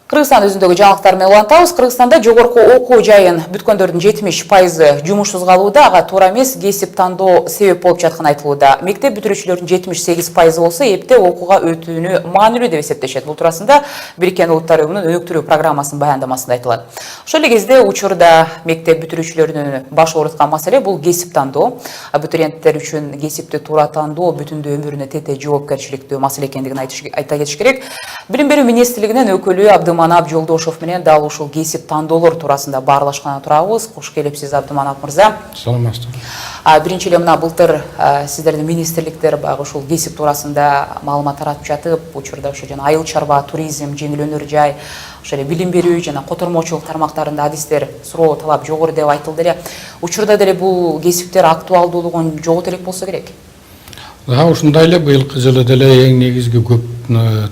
Кыргызстан өзүндөгү жаңылыктар менен улантабыз. Кыргызстанда жогорку окуу жайын бүткөндөрдүн 70% жумушсуз калууда, ага туура эмес кесип тандоо себеп болуп жатканы айтылууда. Мектеп бүтүрүүчүлөрдүн 78% болсо эпте окууга өтүүнү маанилүү деп эсептешет. Бул туурасында Бириккен Улуттар Уюмунун өнүктүрүү программасынын баяндамасында айтылат. Ошол эле кезде учурда мектеп бүтүрүүчүлөрүнүн баш ооруткан маселе бул кесип тандоо. Абитуриенттер үчүн кесипти туура тандоо бүтүндүү өмүрүнө тете жоопкерчиликтүү маселе экендигин айта кетиш керек. Билим берүү министрлигинин өкүлү Абдыманап Жолдошов менен дал ушул кесип тандоолор туурасында баарлашканы турабыз. Кош келипсиз, Абдыманап мырза. Саламатсызбы. Биринчи эле мына былтыр сиздердин министрликтер багы ушул кесип туурасында маалымат таратып жатып, учурда ошо жана айыл чарба, туризм, жеңил өнөр жай, ошо эле билим берүү жана котормочулук тармактарында адистер суроо талап жогору деп айтылды эле. Учурда деле бул кесиптер актуалдуулугун жогото элек болсо керек. Ушундай эле быйылкы жылы деле эң негизги көп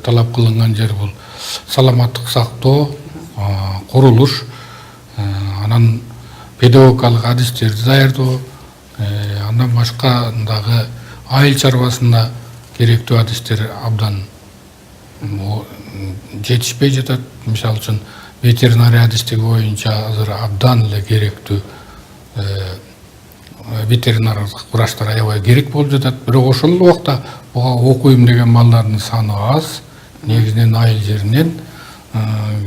талап кылынган жер бул саламаттык сактоо, курулуш, анан педагогикалык адистерди даярдоо, андан башка дагы айыл чарбасында керектүү адистер абдан жетишпей жатат. Мисалы үчүн ветеринария адистиги боюнча азыр абдан эле керектүү ветеринарлык врачтар аябай керек болуп жатат. Бирок ошол эле убакта буга окуйм деген балдардын саны аз. Негизинен айыл жеринен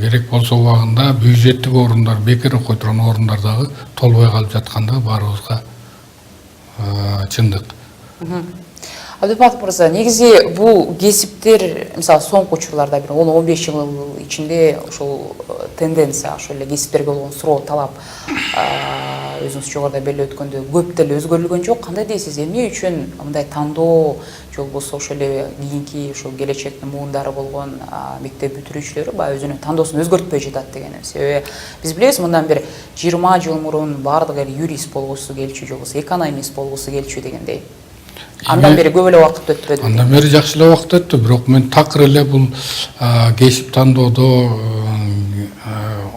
керек болсо убагында бюджеттик орундар, бекер окуй турган орундар дагы толбой калып жаткандыгы баарыбызга чындык. Абдыманап мырза, негизи бул кесиптер, мисалы, соңку учурларда бир 10-15 жыл ичинде ошол тенденция, ошол эле кесиптерге болгон суроо талап өзүңүз жогоруда белгилеп өткөндөй көп деле өзгөрүлгөн жок. Кандай дейсиз, эмне үчүн мындай тандоо же болбосо ошол эле кийинки ошол келечектин муундары болгон мектеп бүтүрүүчүлөрү баягы өзүнүн тандоосун өзгөртпөй жатат дегеним. Себеби биз билебиз, мындан бир 20 жыл мурун баардык эл юрист болгусу келчү, же болбосо экономист болгусу келчү дегендей. Андан бери көп эле убакыт өтпөдү. Андан бери жакшы эле убакыт өттү, бирок мен такыр эле бул кесип тандоодо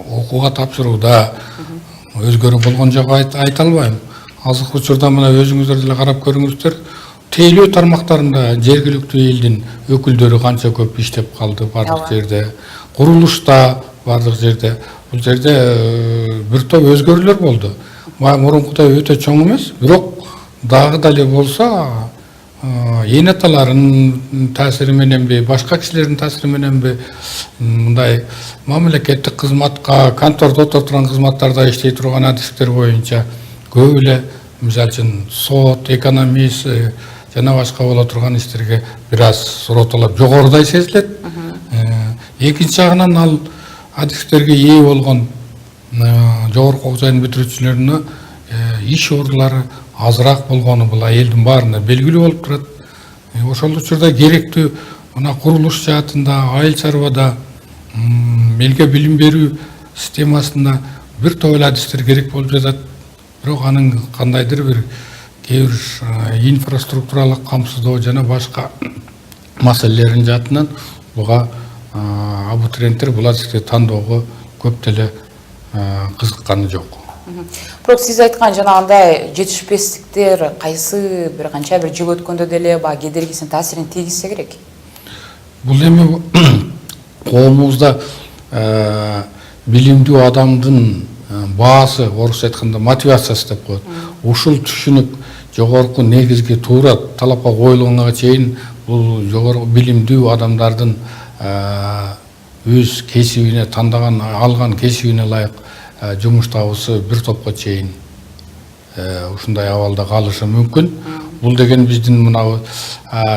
окууга тапшырууда өзгөрүү болгон жок айта албайм. Азыркы учурда мына өзүңүздөр деле карап көрүңүздөр, тейлөө тармактарында жергиликтүү элдин өкүлдөрү канча көп иштеп калды бардык жерде. Курулушта бардык жерде. Бул жерде бир топ өзгөрүүлөр болду. Мурункудай өтө чоң эмес, бирок дагы деле болсо эне аталардын таасири мененби, башка кишилердин таасири мененби мындай мамлекеттик кызматка, контордо отуруп турган кызматтарда иштей турган адистер боюнча көп эле, мисалы үчүн сот, экономист жана башка боло турган иштерге бир аз суроо талап жогорудай сезилет. Экинчи жагынан ал адистерге ээ болгон жогорку окуу жайын бүтүрүүчүлөрүнө иш ордулары азыраак болгону бул элдин баарына белгилүү болуп турат. Ошол учурда керектүү мына курулуш жаатында, айыл чарбада, элге билим берүү системасында бир топ эле адистер керек болуп жатат. Бирок анын кандайдыр бир кээ бир инфраструктуралык камсыздоо жана башка маселелердин жаатынан буга абитуриенттер бул адисти тандоого көп деле кызыкканы жок. Бирок сиз айткан жанагындай жетишпестиктер кайсы бир канча бир жыл өткөндө деле баягы кедергисин таасирин тийгизсе керек. Бул эми коомубузда билимдүү адамдын баасы, орусча айтканда мотивациясы деп коет. Ушул түшүнүк жогорку негизги туура талапка коюлганга чейин бул жогорку билимдүү адамдардын өз кесибине тандаган, алган кесибине ылайык жумуш табуусу бир топко чейин ушундай абалда калышы мүмкүн. Бул деген биздин мына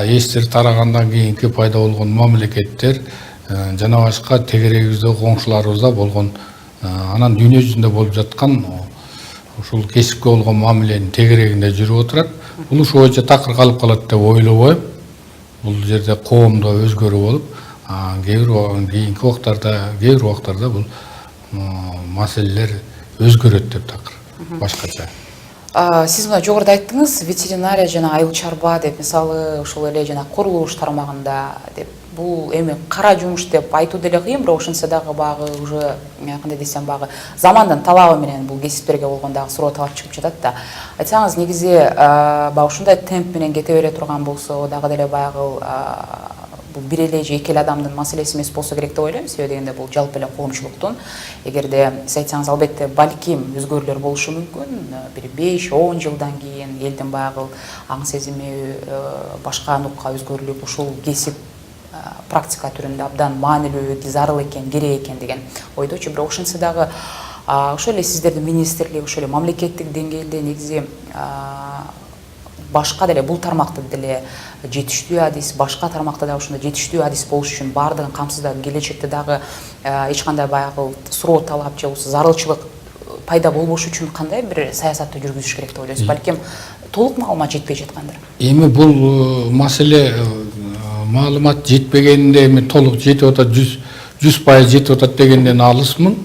эстер тарагандан кийинки пайда болгон мамлекеттер жана башка тегерегибизде коңшуларыбызда болгон анан дүйнө жүзүндө болуп жаткан ушул кесипке болгон мамиленин тегерегинде жүрүп отурат. Бул ушу боюнча такыр калып калат деп ойлобойм. Бул жерде коомдо өзгөрүү болуп, кийинки убактарда бул маселелер өзгөрөт деп такыр башкача. Сиз мына жогоруда айттыңыз, ветеринария жана айыл чарба деп, мисалы, ошол эле жана курулуш тармагында деп. Бул эми кара жумуш деп айтуу деле кыйын, бирок ошентсе дагы багы уже кандай десем багы замандын талабы менен бул кесиптерге болгон дагы суроо талап чыгып жатат да. Айтсаңыз, негизи баягы ушундай темп менен кете бере турган болсо, дагы деле баягы бул бир эле же эки эле адамдын маселеси эмес болсо керек деп ойлойм. Себеби дегенде бул жалпы эле коомчулуктун, эгерде сиз айтсаңыз албетте балким өзгөрүүлөр болушу мүмкүн. Бир 5-10 жылдан кийин элдин баягы аң сезими башка нукка өзгөрүлүп ушул кесип практика түрүндө абдан маанилүү, зарыл экен, керек экен деген ойдочу. Бирок ошентсе дагы ошол эле сиздердин министрлик, ошол эле мамлекеттик деңгээлде негизи башка деле бул тармакта деле жетиштүү адис, башка тармакта да ошондой жетиштүү адис болуш үчүн баардыгын камсыздап келечекте дагы эч кандай баягы суроо талап же зарылчылык пайда болбош үчүн кандай бир саясатты жүргүзүш керек деп ойлойсуз? Балким толук маалымат жетпей жаткандыр. Эми бул маселе маалымат жетпегенде эми толук жетип атат, 100% жетип атат дегенден алысмын.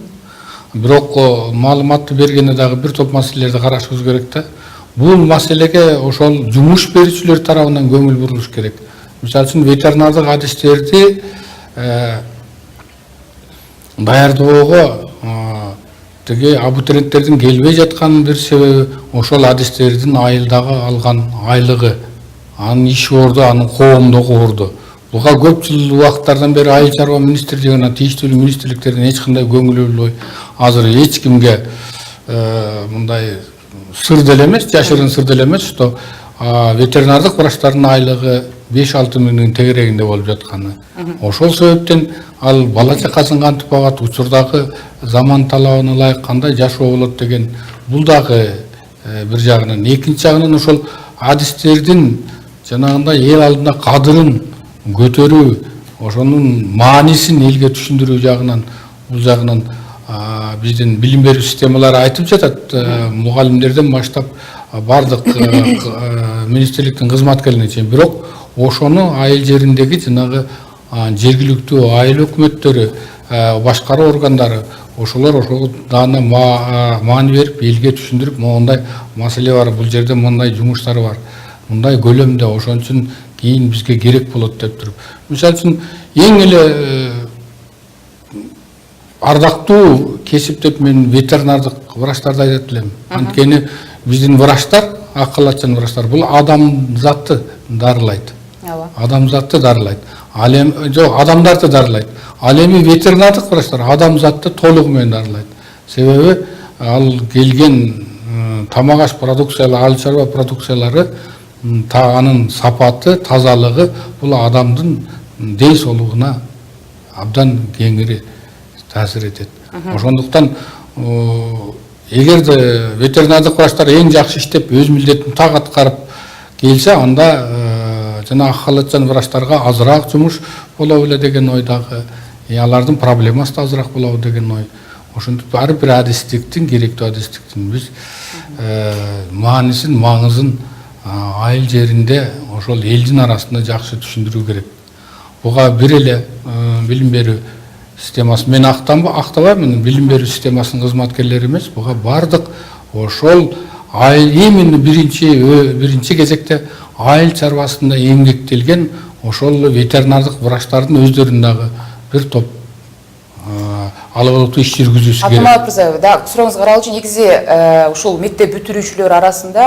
Бирок маалыматты бергенде дагы бир топ маселелерди карашыбыз керек да. Бул маселеге ошол жумуш берүүчүлөр тарабынан көңүл бурулуш керек. Мисалы үчүн ветеринардык адистерди даярдоого тиги абитуриенттердин келбей жатканын бир себеби ошол адистердин айылдагы алган айлыгы, анын иш орду, анын коомдогу орду. Буга көп жыл убакыттардан бери Айыл чарба министрлиги жана тийиштүү министрликтердин эч кандай көңүл бурбой, азыр эч кимге мындай сыр деле эмес, жашырын сыр деле эмес, что ветеринардык врачтардын айлыгы 5-6 миңдин тегерегинде болуп жатканы. Ошол себептен ал бала чакасын кантип багат, учурдагы заман талабына ылайык кандай жашоо болот деген бул дагы бир жагынан. Экинчи жагынан ошол адистердин жанагындай эл алдында кадырын көтөрүү, ошонун маанисин элге түшүндүрүү жагынан, бул жагынан биздин билим берүү системалары айтып жатат, мугалимдерден баштап бардык министрликтин кызматкерлерине чейин. Бирок ошону айыл жериндеги жанагы жергиликтүү айыл өкмөттөрү, башкаруу органдары ошолор дагы маани берип элге түшүндүрүп, мондай маселе бар, бул жерде мондай жумуштар бар, мындай көлөмдө, ошон үчүн кийин бизге керек болот деп туруп. Мисалы үчүн эң эле ардактуу кесип деп мен ветеринардык врачтарды айтат элем. Анткени биздин врачтар, акылатчан врачтар, бул адамзатты дарылайт. Адамзатты дарылайт. Адамдарды дарылайт. Ал эми ветеринардык врачтар адамзатты толугу менен дарылайт. Себеби ал келген тамак аш продукциялары, айыл чарба продукциялары, анын сапаты, тазалыгы бул адамдын ден соолугуна абдан кеңири таасир этет. Ошондуктан эгерде ветеринардык врачтар эң жакшы иштеп өз милдетин так аткарып келсе, анда жана акылатчан врачтарга азыраак жумуш болобу эле деген ойдагы, алардын проблемасы да азыраак болобу деген ой. Ошентип ар бир адистиктин, керектүү адистиктин биз маанисин, маңызын айыл жеринде ошол элдин арасында жакшы түшүндүрүү керек. Буга бир эле билим берүү системасы, мен актабаймын, билим берүү системасынын кызматкерлери эмес, буга бардык ошол айыл, именно биринчи кезекте айыл чарбасында эмгектелген ошол ветеринардык врачтардын өздөрүнүн дагы бир топ алгылыктуу иш жүргүзүүсү керек. Абдумалык мырза, да сурооңузга каралчу, негизи ушул мектеп бүтүрүүчүлөр арасында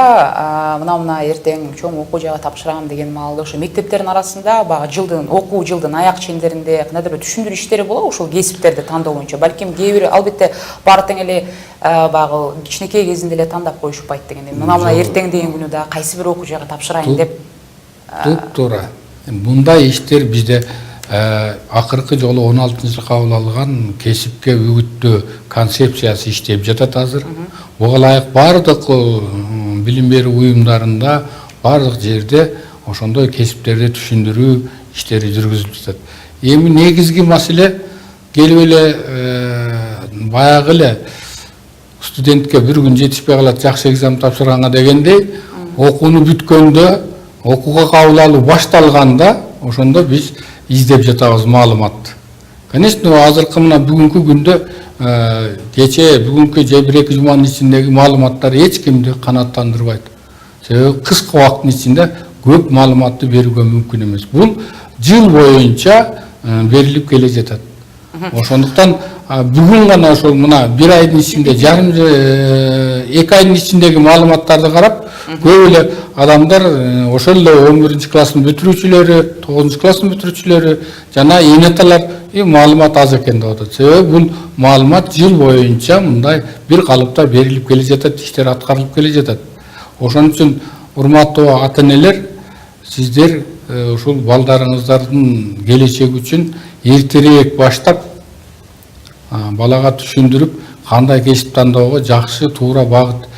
мына эртең чоң окуу жайга тапшырам деген маалда ошо мектептердин арасында баягы окуу жылдын аяк чендеринде кандайдыр бир түшүндүрүү иштери болобу ушул кесиптерди тандоо боюнча? Балким кээ бир албетте баары тең эле баягы кичинекей кезинде эле тандап коюшпайт дегендей. Мына эртең деген күнү да кайсы бир окуу жайга тапшырайын деп. Туура. Мындай иштер бизде акыркы жолу 16-жылы кабыл алган кесипке үгүттөө концепциясы иштеп жатат азыр. Буга ылайык бардык билим берүү уюмдарында, бардык жерде ошондой кесиптерди түшүндүрүү иштери жүргүзүлүп жатат. Эми негизги маселе келип эле баягы эле студентке бир күн жетишпей калат, жакшы экзамен тапшырганга дегендей, окууну бүткөндө, окууга кабыл алуу башталганда, ошондо биз издеп жатабыз маалыматты. Конечно, азыркы мына бүгүнкү күндө бүгүнкү же 1-2 жуманын ичиндеги маалыматтар эч кимди канааттандырбайт. Себеби кыска убакыттын ичинде көп маалыматты берүүгө мүмкүн эмес. Бул жыл боюнча берилип келе жатат. Ошондуктан бүгүн гана ошол мына бир айдын ичинде жарым 2 айдын ичиндеги маалыматтарды карап көп эле адамдар ошол эле 11-класстын бүтүрүүчүлөрү, 9-класстын бүтүрүүчүлөрү жана эне аталар маалымат аз экен деп атат. Себеби бул маалымат жыл боюнча мындай бир калыпта берилип келе жатат, иштер аткарылып келе жатат. Ошон үчүн урматтуу ата-энелер, сиздер ушул балдарыңыздардын келечеги үчүн эртерээк баштап балага түшүндүрүп, кандай кесип тандоого жакшы туура багыт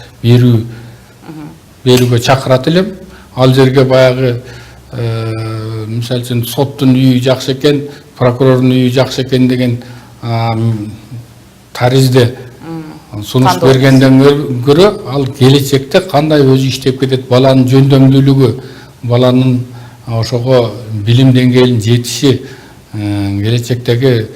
берүүгө чакырат элем. Ал жерге баягы мисалы үчүн соттун үйү жакшы экен, прокурордун үйү жакшы экен деген таризде сунуш бергенден көрө ал келечекте кандай өзү иштеп кетет, баланын жөндөмдүүлүгү, баланын ошого билим деңгээлин жетиши, келечектеги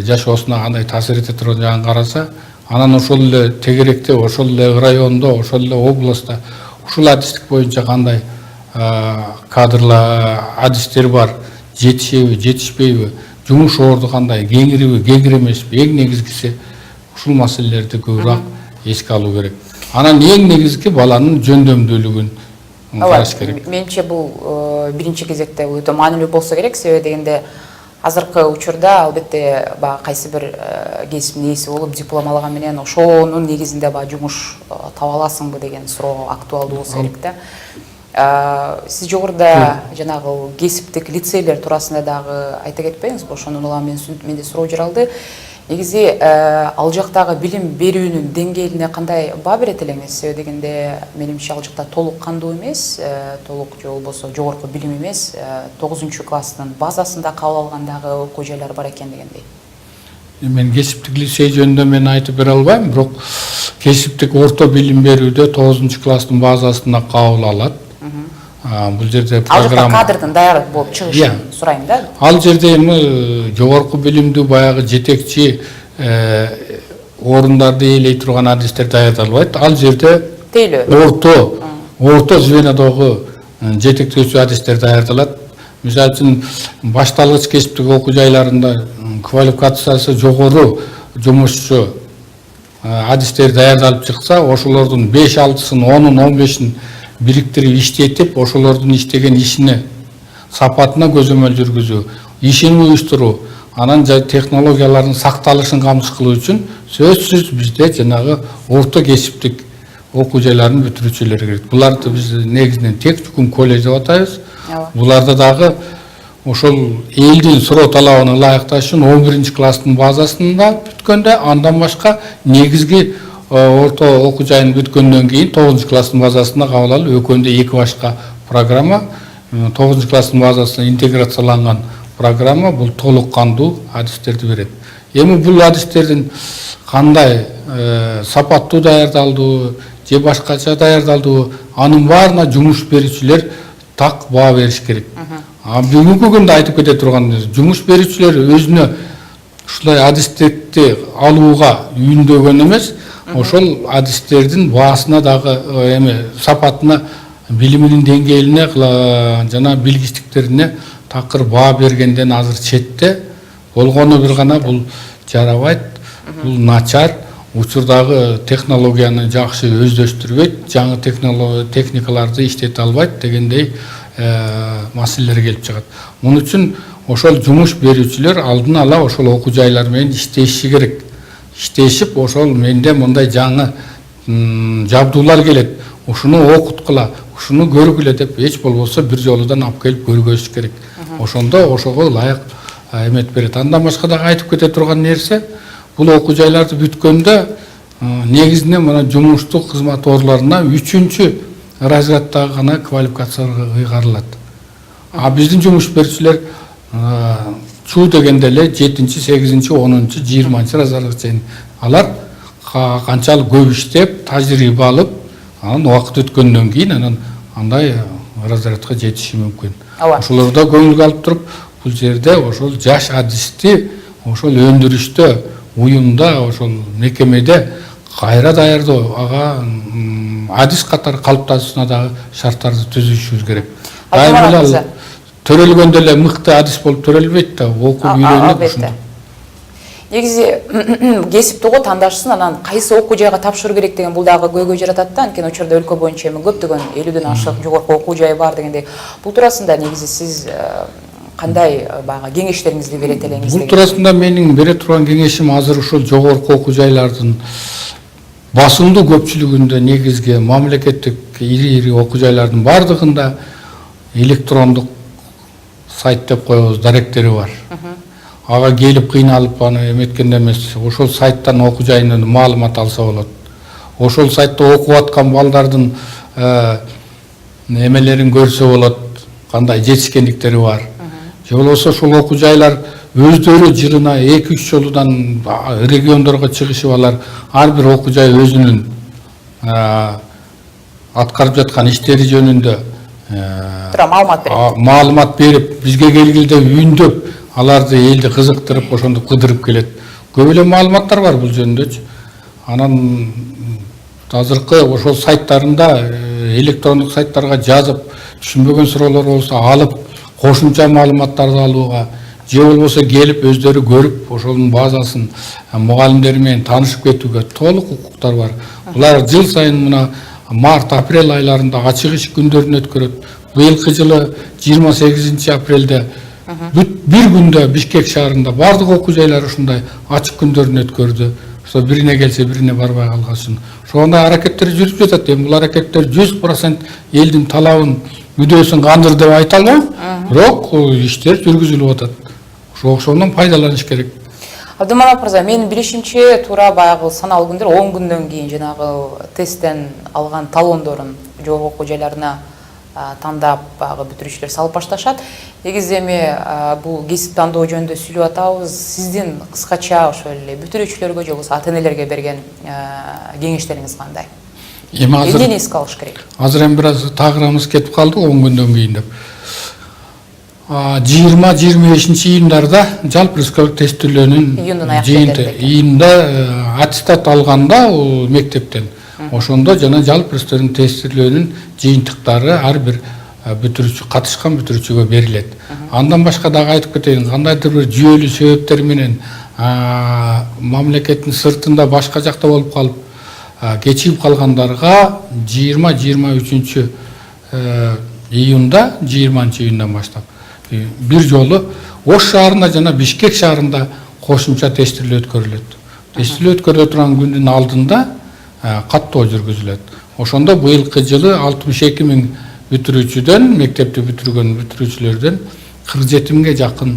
жашоосуна кандай таасир эте турган жагын караса, анан ошол эле тегеректе, ошол эле райондо, ошол эле областта ушул адистик боюнча кандай кадрлар, адистер бар, жетишеби, жетишпейби, жумуш орду кандай, кеңириби, кеңири эмеспи, эң негизгиси ушул маселелерди көбүрөөк эске алуу керек. Анан эң негизги баланын жөндөмдүүлүгүн караш керек. Менимче бул биринчи кезекте өтө маанилүү болсо керек, себеби дегенде азыркы учурда албетте кайсы бир кесиптин ээси болуп диплом алган менен ошонун негизинде жумуш таба аласыңбы деген суроо актуалдуу болсо керек да. Сиз жогоруда жанагы кесиптик лицейлер туурасында дагы айта кетпеңизби? Ошонун улам менде суроо жаралды. Негизи ал жактагы билим берүүнүн деңгээлине кандай баа берет элеңиз? Себеби дегенде менимче ал жакта толук кандуу эмес, толук же болбосо жогорку билим эмес, 9-класстын базасында кабыл алгандагы окуу жайлар бар экен дегендей. Мен кесиптик лицей жөнүндө мен айтып бере албайм, бирок кесиптик орто билим берүүдө 9-класстын базасында кабыл алат. Бул жерде программа кадрдын даяр болуп чыгышын сурайм да. Ал жерде эми жогорку билимдүү баягы жетекчи орундарды ээлей турган адистер даярдалбайт. Ал жерде орто звенодогу жетектөөчү адистер даярдалат. Мисалы үчүн башталгыч кесиптик окуу жайларында квалификациясы жогору жумушчу адистер даярдалып чыкса, ошолордун 5-6-сын, 10-ун, 15-ин бириктирип иштетип, ошолордун иштеген ишине сапатына көзөмөл жүргүзүү, ишин уюштуруу, анан технологиялардын сакталышын камсыз кылуу үчүн сөзсүз бизде жанагы орто кесиптик окуу жайларынын бүтүрүүчүлөрү керек. Буларды биз негизинен техникум колледж деп атайбыз. Буларда дагы ошол элдин суроо талабына ылайыкташ үчүн 11-класстын базасында бүткөндө, андан башка негизги орто окуу жайын бүткөндөн кийин 9-класстын базасына кабыл алып, өкөндө 2 башка программа, 9-класстын базасына интеграцияланган программа бул толук кандуу адистерди берет. Эми бул адистердин кандай сапаттуу даярдалдуу же башкача даярдалдуу, анын баарына жумуш берүүчүлөр так баа бериш керек. Бүгүнкү күндө айтып кете турган жумуш берүүчүлөр өзүнө ушулай адистерди алууга үйүндөгөн эмес, ошол адистердин баасына дагы эми сапатына, билиминин деңгээлине жана билгичтиктерине такыр баа бергенден азыр четте болгону бир гана бул жарабайт, бул начар, учурдагы технологияны жакшы өздөштүрбөйт, жаңы техникаларды иштете албайт дегендей маселелер келип чыгат. Муну үчүн ошол жумуш берүүчүлөр алдын ала ошол окуу жайлар менен иштеши керек. Иштешип, ошол менде мындай жаңы жабдуулар келет, ушуну окуткула, ушуну көргүлө деп эч болбосо бир жолудан алып келип көргөзүш керек. Ошондо ошого ылайык эмет берет. Андан башка дагы айтып кете турган нерсе, бул окуу жайларды бүткөндө негизинен мына жумуштук кызмат орларына 3-чү разрядтагы гана квалификацияга ыйгарылат. Биздин жумуш берүүчүлөр чуу дегенде эле 7-чи, 8-чи, 10-чу, 20-чы разрядга чейин алар канчалык көп иштеп, тажрыйба алып, анан убакыт өткөндөн кийин анан андай разрядка жетиши мүмкүн. Ошолордо көңүлгө алып туруп, бул жерде ошол жаш адисти ошол өндүрүштө, уюмда, ошол мекемеде кайра даярдоо, ага адис катары калыптасуусуна дагы шарттарды түзүшүбүз керек. Төрөлгөндө эле мыкты адис болуп төрөлбөйт да, окуп үйрөнүп ушундай. негизи кесипти го тандашсын, анан кайсы окуу жайга тапшыруу керек деген бул дагы көйгөй жаратат да. Анткени учурда өлкө боюнча эми көптөгөн 50ден ашык жогорку окуу жайы бар дегендей. Бул туурасында негизи сиз кандай баягы кеңештериңизди берет элеңиз? Бул туурасында менин бере турган кеңешим азыр ушул жогорку окуу жайлардын басымдуу көпчүлүгүндө негизги мамлекеттик ири окуу жайлардын бардыгында электрондук сайт деп коебуз, даректери бар. Ага келип кыйналып аны эметкенде эмес, ошол сайттан окуу жайынан маалымат алса болот. Ошол сайтта окуп аткан балдардын эмелерин көрсө болот, кандай жетишкендиктери бар. Же болбосо ошол окуу жайлар өздөрү жылына 2-3 жолудан региондорго чыгышып алар, ар бир окуу жай өзүнүн аткарып жаткан иштери жөнүндө маалымат берип, бизге келгилде үндөп, аларды элди кызыктырып, ошондо кыдырып келет. Көп эле маалыматтар бар бул жөнүндөчү. Анан азыркы ошол сайттарында электрондук сайттарга жазып, түшүнбөгөн суроолор болсо алып, кошумча маалыматтарды алууга, же болбосо келип өздөрү көрүп, ошонун базасын мугалимдери менен таанышып кетүүгө толук укуктар бар. Булар жыл сайын мына март-апрель айларында ачык иш күндөрүн өткөрөт. Быйылкы жылы 28 апрелде бир күндө Бишкек шаарында бардык окуу жайлар ушундай ачык күндөрүн өткөрдү. Ошо бирине келсе бирине барбай калган. Ошондой аракеттер жүрүп жатат. Эми бул аракеттер 100% элдин талабын, мүдөөсүн кандыр деп айта албайм, бирок иштер жүргүзүлүп атат. Ошондон пайдаланыш керек. Абдыманап мырза, менин билишимче туура баягы саналуу күндөр 10 күндөн кийин жанагы тесттен алган талондорун жогорку окуу жайларына тандап баягы бүтүрүүчүлөр салып башташат. Негизи эми бул кесип тандоо жөнүндө сүйлөп атабыз. Сиздин кыскача ошол эле бүтүрүүчүлөргө же болбосо ата-энелерге берген кеңештериңиз кандай? Эмнени эске алыш керек? Азыр эми бир аз тагырамыз кетип калды 10 күндөн кийин деп. 20-25 июндарда жалпы республикалык тестөөлөөнүн июнда аттестат алганда мектептен. Ошондо жана жалпы республикалык тестөөлөөнүн жыйынтыктары ар бир бүтүрүүчү, катышкан бүтүрүүчүгө берилет. Андан башка дагы айтып кетейин, кандайдыр бир жүйөлүү себептер менен мамлекеттин сыртында башка жакта болуп калып кечигип калгандарга 20-23 июнда, 20 июндан баштап бир жолу Ош шаарында жана Бишкек шаарында кошумча тестилөө өткөрүлөт. Тестилөө өткөрүлө турган күндүн алдында каттоо жүргүзүлөт. Ошондо быйылкы жылы 62 000 бүтүрүүчүдөн, мектепти бүтүргөн бүтүрүүчүлөрдөн 47 000ге жакын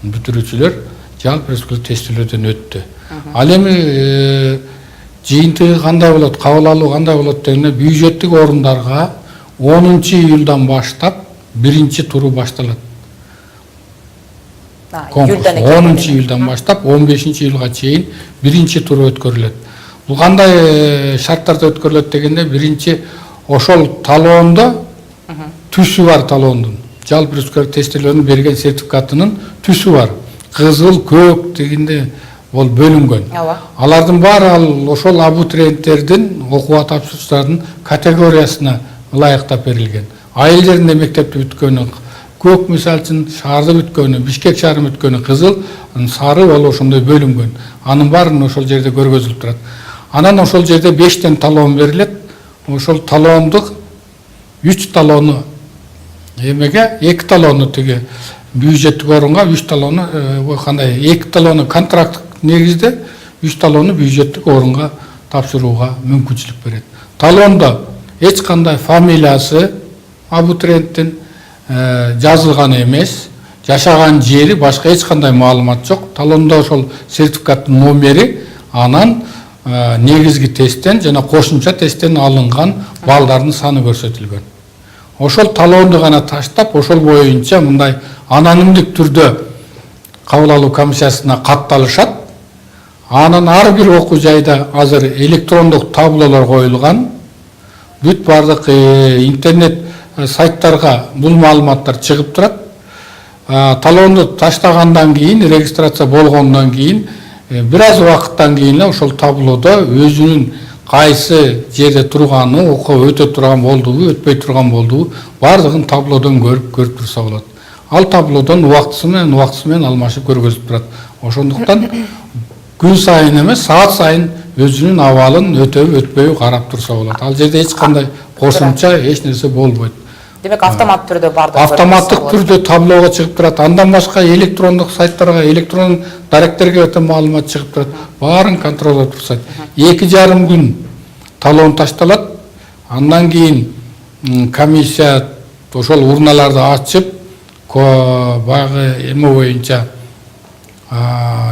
бүтүрүүчүлөр жалпы республикалык тестилөөдөн өттү. Ал эми жыйынтыгы кандай болот, кабыл алуу кандай болот дегенде бюджеттик орундарга 10 июлдан баштап биринчи туру башталат. 10 июлдан баштап 15 июлга чейин биринчи туру өткөрүлөт. Бул кандай шарттарда өткөрүлөт дегенде биринчи ошол талоондо түсү бар, талоондун жалпы республикалык тестилөөнүн берген сертификатынын түсү бар. Кызыл, көк дегенде бол бөлүнгөн. Алардын баары ошол абитуриенттердин, окууга тапшыруучулардын категориясына ылайыктап берилген. Айылдеринде мектепти бүткөнү көк, мисалы үчүн шаарды бүткөнү, Бишкек шаарын бүткөнү кызыл, сары болуп ошондой бөлүнгөн. Анын баарын ошол жерде көргөзүлүп турат. Анан ошол жерде 5 талоон берилет. Ошол талоондук 3 талоону эмеге, 2 талоону тиги бюджеттик орунга, 3 талоону кандай 2 талоону контракттык негизде, 3 талоону бюджеттик орунга тапшырууга мүмкүнчүлүк берет. Талоондо эч кандай фамилиясы абитуриенттин жазылган эмес, жашаган жери, башка эч кандай маалымат жок. Талоондо ошол сертификаттын номери, анан негизги тесттен жана кошумча тесттен алынган балдардын саны көрсөтүлгөн. Ошол талоонду гана таштап, ошол боюнча мындай анонимдик түрдө кабыл алуу комиссиясына катталышат. Анан ар бир окуу жайда азыр электрондук таблолор коюлган. Бүт бардык интернет сайттарга бул маалыматтар чыгып турат. Талоонду таштагандан кийин, регистрация болгондон кийин бир аз убакыттан кийин ошол таблодо өзүнүн кайсы жерде турганы, окуу өтө турган болдубу, өтпөй турган болдубу, бардыгын таблодон көрүп турса болот. ал таблодон убактысы менен алмашып көргөзүп турат. Ошондуктан күн сайын эмес, саат сайын өзүнүн абалын өтөбү өтпөйбү карап турса болот. Ал жерде эч кандай кошумча эч нерсе болбойт. Демек автомат түрдө бардыгы Автоматтык түрдө таблого чыгып турат. Андан башка электрондук сайттарга, электрон даректерге өтө маалымат чыгып турат. Баарын контролдо турсат. 2,5 күн талон ташталат. Андан кийин комиссия ошол урналарды ачып, баягы эме боюнча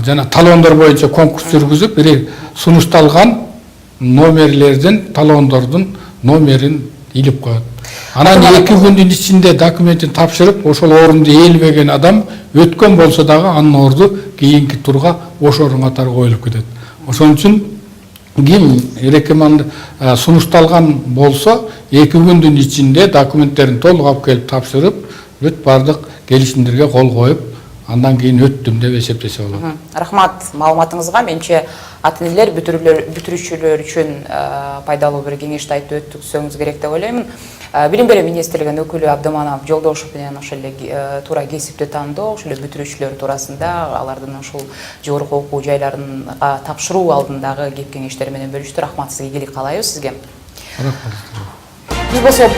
жана талондор боюнча конкурс жүргүзүп, бир сунушталган номерлерден талондордун номерин илип коет. Анан 2 күндүн ичинде документин тапшырып, ошол орунду ээлбеген адам өткөн болсо дагы анын орду кийинки турга ош орун катары коюлуп кетет. Ошон үчүн ким сунушталган болсо 2 күндүн ичинде документтерин толук алып келип тапшырып, бүт бардык келишимдерге кол коюп, андан кийин өттүм деп эсептесе болот. Рахмат маалыматыңызга. Менче ата-энелер, бүтүрүүчүлөр үчүн пайдалуу бир кеңешти айтып өтсөңүз керек деп ойлоймун. Билим берүү министрлигинин өкүлү Абдыманап Жолдошов менен ошол эле туура кесипти тандоо, ошол эле бүтүрүүчүлөр туурасында, алардын ушул жогорку окуу жайларына тапшыруу алдындагы кеп кеңештери менен бөлүштү. Рахмат, сизге ийгилик каалайбыз сизге. Рахмат. Биз болсо